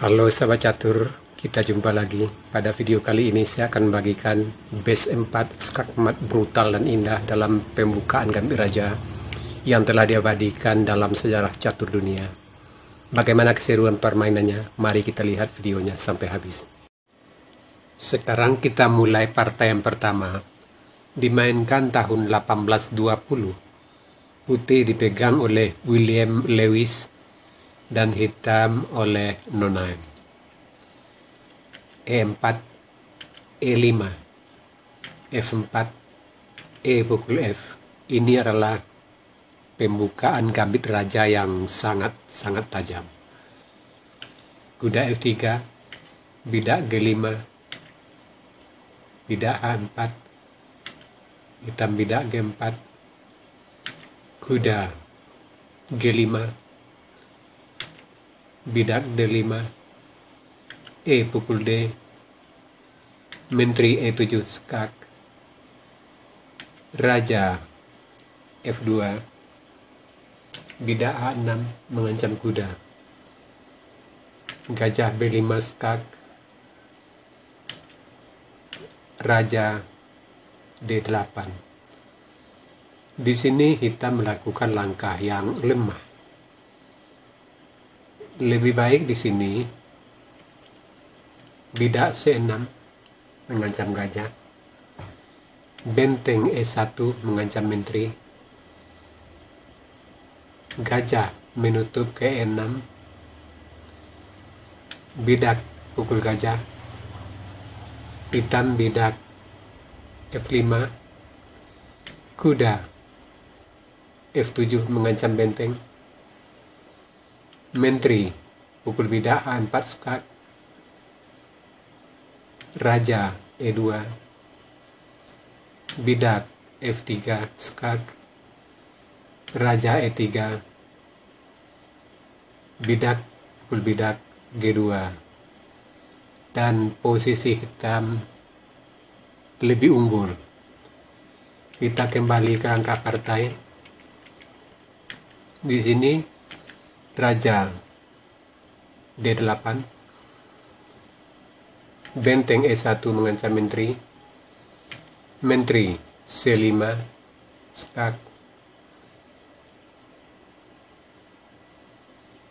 Halo sahabat catur, kita jumpa lagi. Pada video kali ini saya akan membagikan base 4 skakmat brutal dan indah dalam pembukaan Gambit Raja yang telah diabadikan dalam sejarah catur dunia. Bagaimana keseruan permainannya? Mari kita lihat videonya sampai habis. Sekarang kita mulai partai yang pertama. Dimainkan tahun 1820. Putih dipegang oleh William Lewis dan hitam oleh Nonaim. E4, E5, F4, E pukul F. Ini adalah pembukaan Gambit Raja yang sangat tajam. Kuda F3, bidak G5, bidak H4, hitam bidak G4, kuda G5, bidak D5, E pukul D, menteri E7 skak, raja F2, bidak A6 mengancam kuda, gajah B5 skak, raja D8. Di sini hitam melakukan langkah yang lemah. Lebih baik di sini bidak C6 mengancam gajah, benteng E1 mengancam menteri, gajah menutup ke E6, bidak pukul gajah, hitam bidak F5, kuda F7 mengancam benteng, menteri pukul bidak A4 skak, raja E2, bidak F3 skak, raja E3, bidak pukul bidak G2. Dan posisi hitam lebih unggul. Kita kembali ke angka partai. Di sini raja D8, benteng E1 mengancam menteri, menteri C5 skak,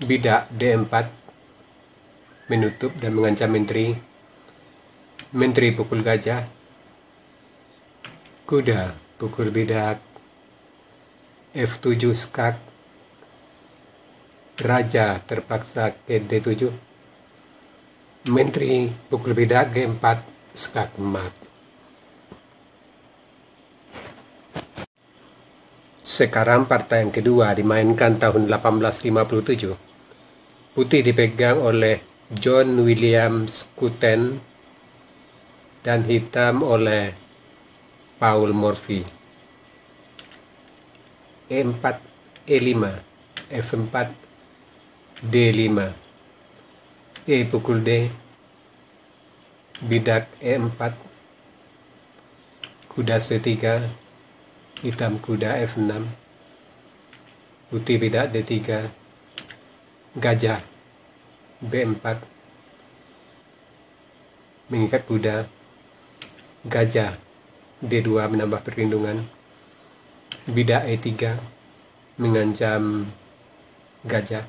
bidak D4 menutup dan mengancam menteri, menteri pukul gajah, kuda pukul bidak F7 skak, raja terpaksa ke D7, menteri pukul bidak G4 skak mat. Sekarang partai yang kedua dimainkan tahun 1857. Putih dipegang oleh John William Skuten dan hitam oleh Paul Morphy. E4, E5, F4, D5, E pukul D, bidak E4, kuda C3, hitam kuda F6, putih bidak D3, gajah B4, mengikat kuda, gajah D2 menambah perlindungan, bidak E3 mengancam gajah,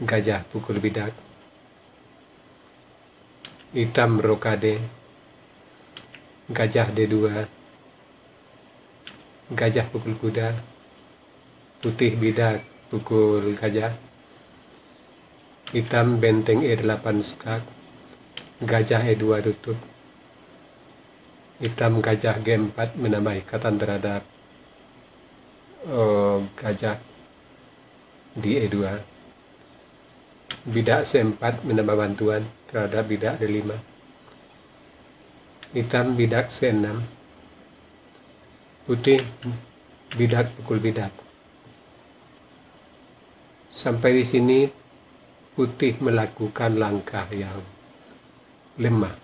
gajah pukul bidak, hitam rokade, gajah D2, gajah pukul kuda, putih bidak pukul gajah, hitam benteng E8 skak, gajah E2 tutup, hitam gajah G4 menambah ikatan terhadap gajah di E2, bidak C4 menambah bantuan terhadap bidak D5, hitam bidak C6, putih bidak pukul bidak. Sampai di sini putih melakukan langkah yang lemah.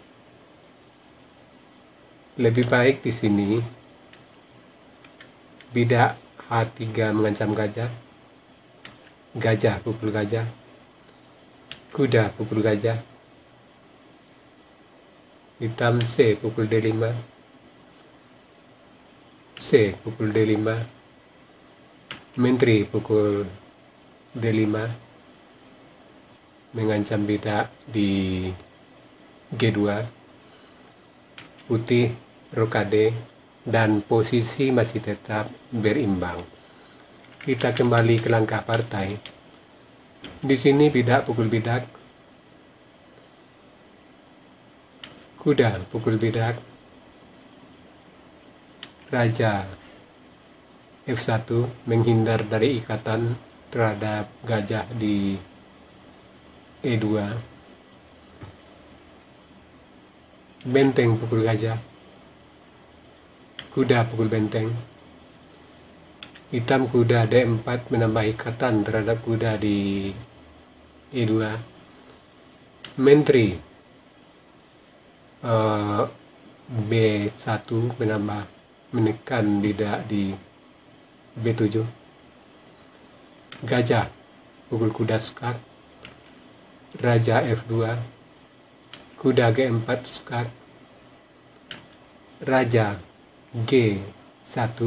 Lebih baik di sini bidak H3 mengancam gajah, gajah pukul gajah, kuda pukul gajah, hitam C pukul D5, C pukul D5, menteri pukul D5, mengancam bidak di G2, putih rokade, dan posisi masih tetap berimbang. Kita kembali ke langkah partai. Di sini bidak pukul bidak, kuda pukul bidak, raja F1 menghindar dari ikatan terhadap gajah di E2, benteng pukul gajah, kuda pukul benteng, hitam kuda D4 menambah ikatan terhadap kuda di E2, menteri B1 menambah menekan bidak di B7, gajah pukul kuda skak, raja F2, kuda G4 skak, raja G1,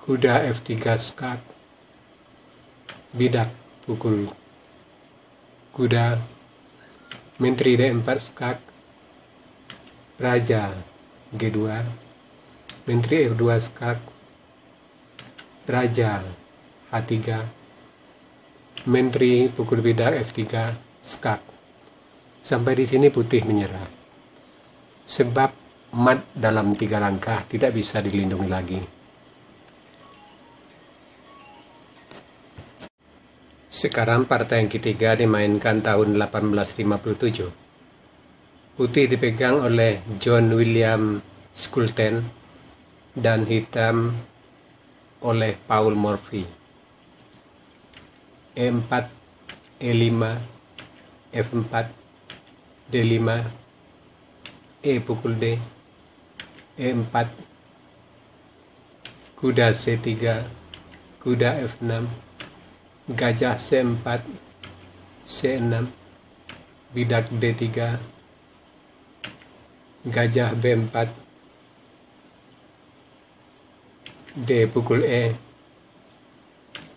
kuda F3 skak, bidak pukul kuda, menteri D4 skak, raja G2, menteri F2 skak, raja H3, menteri pukul bidak F3 skak. Sampai di sini putih menyerah. Sebab mat dalam 3 langkah tidak bisa dilindungi lagi. Sekarang partai yang ketiga dimainkan tahun 1857. Putih dipegang oleh John William Skulten dan hitam oleh Paul Morphy. E4, E5, F4, D5, E pukul D, E4, kuda C3, kuda F6, gajah C4, C6, bidak D3, gajah B4, D pukul E,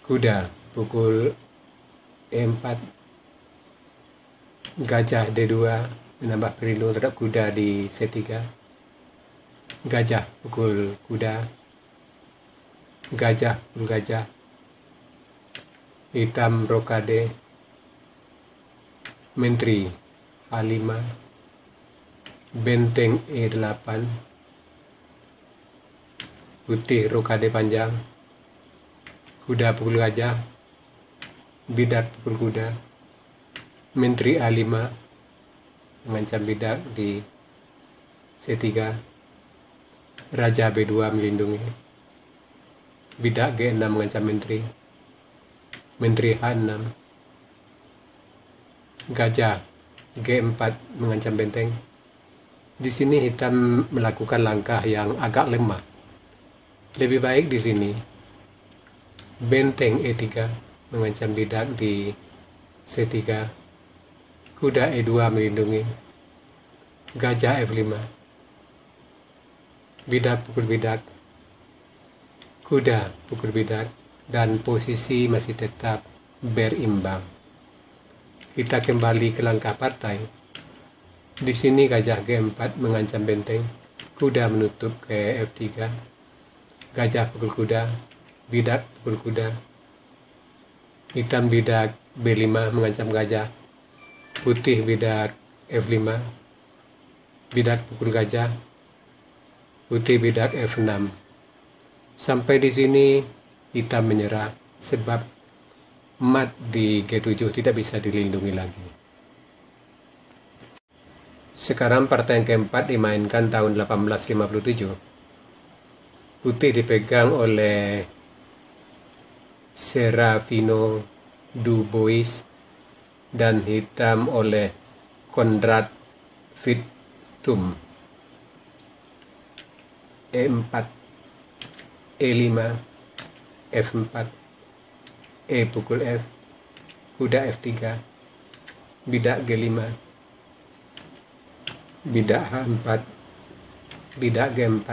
kuda pukul E4, gajah D2 menambah perlindungan terhadap kuda di C3, gajah pukul kuda, gajah pukul gajah, hitam rokade, menteri H5, benteng E8, putih rokade panjang, kuda pukul gajah, bidak pukul kuda, menteri A5 mengancam bidak di C3, raja B2 melindungi, bidak G6 mengancam menteri, menteri H6, gajah G4 mengancam benteng. Di sini hitam melakukan langkah yang agak lemah. Lebih baik di sini benteng E3 mengancam bidak di C3, kuda E2 melindungi, gajah F5, bidak pukul bidak, kuda pukul bidak, dan posisi masih tetap berimbang. Kita kembali ke langkah partai. Di sini gajah G4 mengancam benteng, kuda menutup ke F3, gajah pukul kuda, bidak pukul kuda, hitam bidak B5 mengancam gajah, putih bidak F5, bidak pukul gajah, putih bidak F6. Sampai di sini hitam menyerah sebab mat di G7 tidak bisa dilindungi lagi. Sekarang partai yang keempat dimainkan tahun 1857. Putih dipegang oleh Serafino Du Bois dan hitam oleh Konrad Fitsum. E4, E5, F4, E pukul F, kuda F3, bidak G5, bidak H4, bidak G4,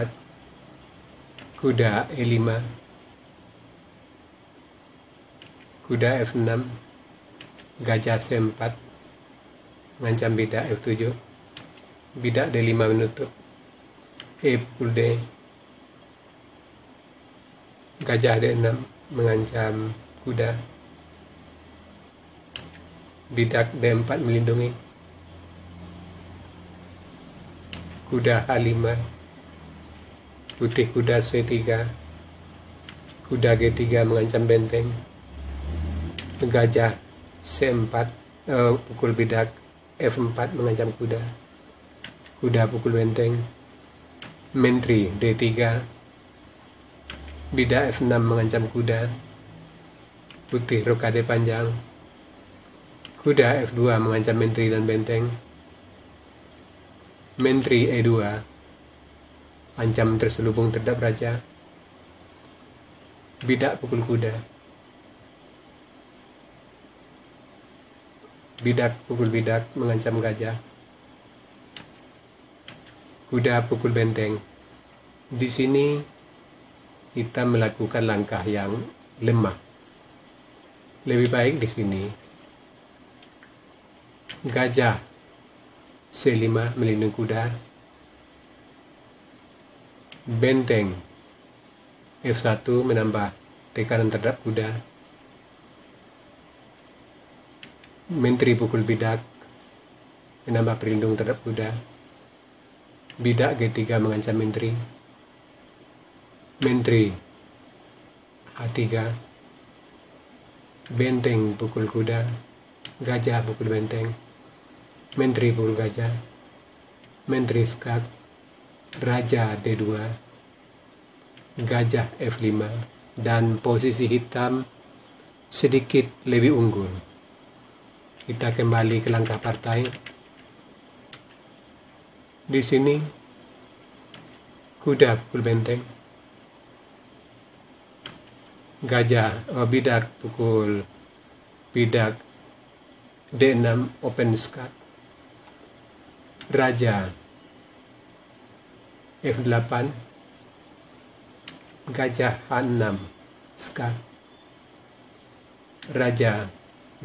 kuda E5, kuda F6, gajah C4, mengancam bidak F7, bidak D5 menutup, E pukul D, gajah D6 mengancam kuda, bidak D4 melindungi, kuda H5, putih kuda C3, kuda G3 mengancam benteng, gajah C4, pukul bidak F4 mengancam kuda, kuda pukul benteng, menteri D3, bidak F6 mengancam kuda, putih rokade panjang, kuda F2 mengancam menteri dan benteng, menteri E2, ancam terselubung terhadap raja, bidak pukul kuda, bidak pukul bidak mengancam gajah, kuda pukul benteng. Di sini kita melakukan langkah yang lemah. Lebih baik di sini gajah C5 melindungi kuda, benteng F1 menambah tekanan terhadap kuda, menteri pukul bidak menambah perlindung terhadap kuda, bidak G3 mengancam menteri, menteri H3, benteng pukul kuda, gajah pukul benteng, menteri pukul gajah, menteri skak, raja D2, gajah F5, dan posisi hitam sedikit lebih unggul. Kita kembali ke langkah partai. Di sini kuda pukul benteng, gajah bidak pukul bidak D6 open skak, raja F8, gajah H6 skak, raja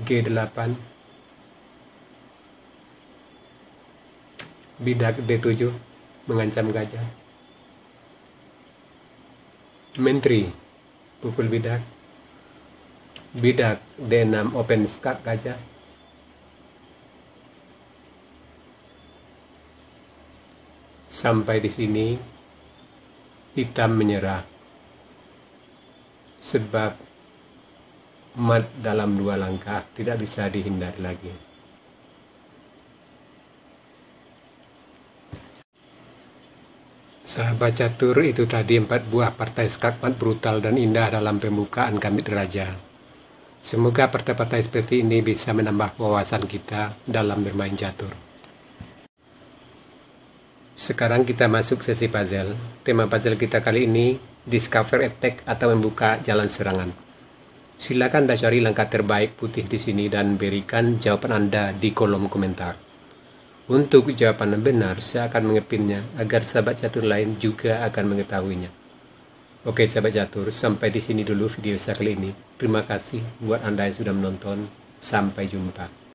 G8, bidak D7 mengancam gajah, menteri pukul bidak, bidak D6 open skak gajah, sampai di sini hitam menyerah sebab mat dalam 2 langkah tidak bisa dihindari lagi. Sahabat catur, itu tadi 4 buah partai skak mat brutal dan indah dalam pembukaan Gambit Raja. Semoga partai-partai seperti ini bisa menambah wawasan kita dalam bermain catur. Sekarang kita masuk sesi puzzle. Tema puzzle kita kali ini Discover Attack atau membuka jalan serangan. Silakan Anda cari langkah terbaik putih di sini dan berikan jawaban Anda di kolom komentar. Untuk jawaban yang benar, saya akan mengepinnya agar sahabat catur lain juga akan mengetahuinya. Oke sahabat catur, sampai di sini dulu video saya kali ini. Terima kasih buat Anda yang sudah menonton. Sampai jumpa.